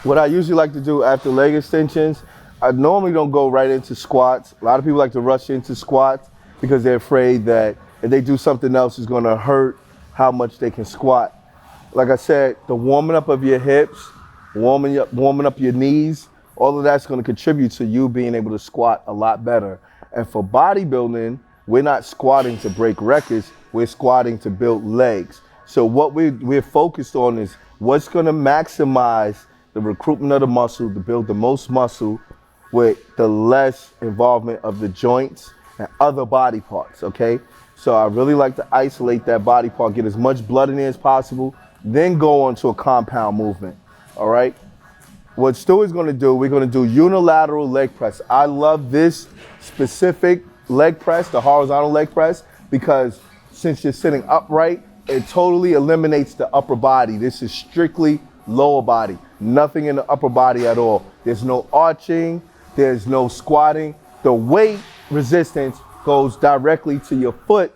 What I usually like to do after leg extensions, I normally don't go right into squats. A lot of people like to rush into squats because they're afraid that if they do something else, it's going to hurt how much they can squat. Like I said, the warming up of your hips, warming up your knees, all of that's going to contribute to you being able to squat a lot better. And for bodybuilding, we're not squatting to break records, we're squatting to build legs. So what we're focused on is what's going to maximize the recruitment of the muscle to build the most muscle with the less involvement of the joints and other body parts, okay? So I really like to isolate that body part, get as much blood in there as possible, then go on to a compound movement, all right? What Stuart's gonna do, we're gonna do unilateral leg press. I love this specific leg press, the horizontal leg press, because since you're sitting upright, it totally eliminates the upper body. This is strictly lower body, nothing in the upper body at all. There's no arching, there's no squatting. The weight resistance goes directly to your foot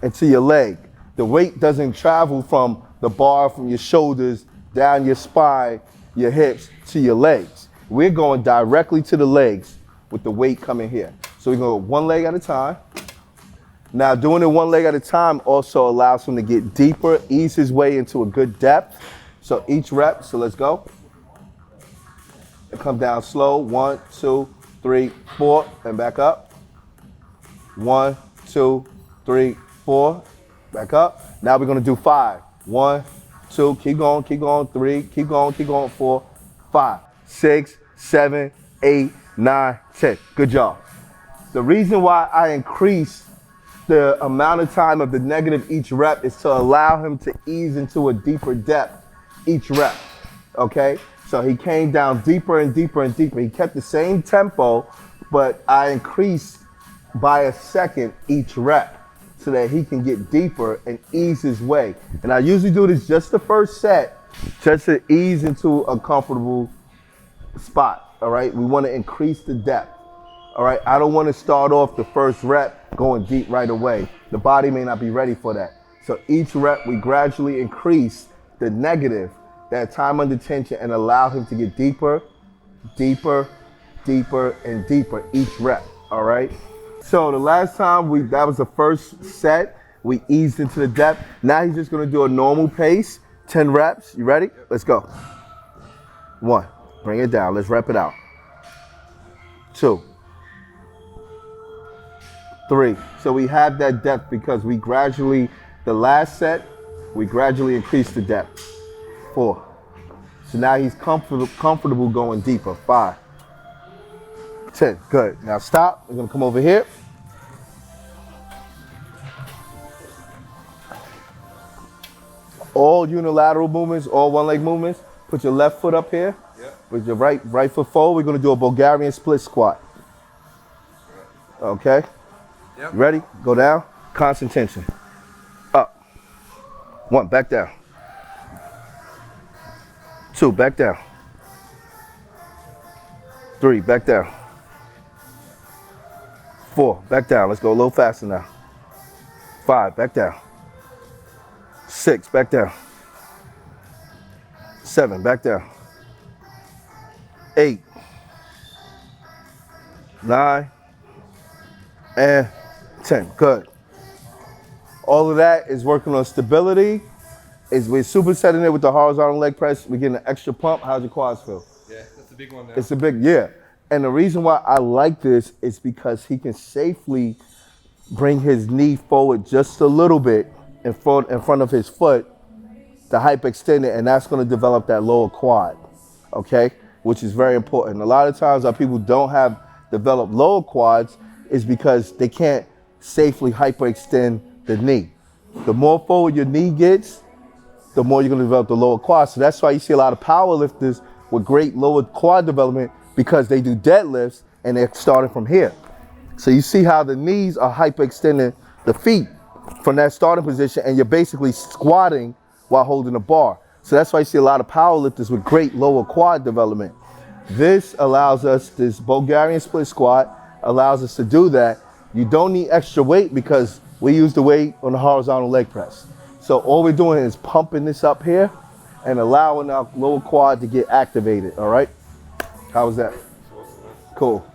and to your leg. The weight doesn't travel from the bar from your shoulders, down your spine, your hips, to your legs. We're going directly to the legs with the weight coming here. So we're going one leg at a time. Now doing it one leg at a time also allows him to get deeper, ease his way into a good depth. So each rep, so let's go. And come down slow, 1, 2, 3, 4, and back up. 1, 2, 3, 4, back up. Now we're gonna do 5. 1, 2, keep going, 3, keep going, 4, 5, 6, 7, 8, 9, 10. Good job. The reason why I increased the amount of time of the negative each rep is to allow him to ease into a deeper depth each rep, okay? So he came down deeper and deeper and deeper. He kept the same tempo, but I increased by a second each rep so that he can get deeper and ease his way. And I usually do this just the first set, just to ease into a comfortable spot, all right? We want to increase the depth, all right? I don't want to start off the first rep going deep right away. The body may not be ready for that. So each rep, we gradually increase the negative, that time under tension, and allow him to get deeper, deeper, deeper, and deeper each rep, all right? So the last time that was the first set, we eased into the depth. Now he's just gonna do a normal pace, 10 reps. You ready? Let's go. 1, bring it down, let's rep it out. 2, 3. So we have that depth because the last set, we gradually increase the depth. 4. So now he's comfortable going deeper. 5, 10. Good. Now stop. We're gonna come over here. All unilateral movements, all one leg movements. Put your left foot up here. Yep. With your right foot forward. We're gonna do a Bulgarian split squat. Okay. Yep. Ready? Go down. Constant tension. Up. 1, back down. 2, back down. 3, back down. 4, back down. Let's go a little faster now. 5, back down. 6, back down. 7, back down. 8, 9, and 10. Good. All of that is working on stability. We're supersetting it with the horizontal leg press. We're getting an extra pump. How's your quads feel? Yeah, that's a big one now. It's a big, yeah. And the reason why I like this is because he can safely bring his knee forward just a little bit in front of his foot to hyperextend it, and that's going to develop that lower quad, okay? Which is very important. A lot of times our people don't have developed lower quads is because they can't safely hyperextend the knee. The more forward your knee gets, the more you're going to develop the lower quad. So that's why you see a lot of power lifters with great lower quad development, because they do deadlifts and they're starting from here. So you see how the knees are hyperextending the feet from that starting position, and you're basically squatting while holding a bar. So that's why you see a lot of power lifters with great lower quad development. This allows us, this Bulgarian split squat allows us to do that. You don't need extra weight because we use the weight on the horizontal leg press. So all we're doing is pumping this up here, and allowing our lower quad to get activated, all right? How was that? Cool.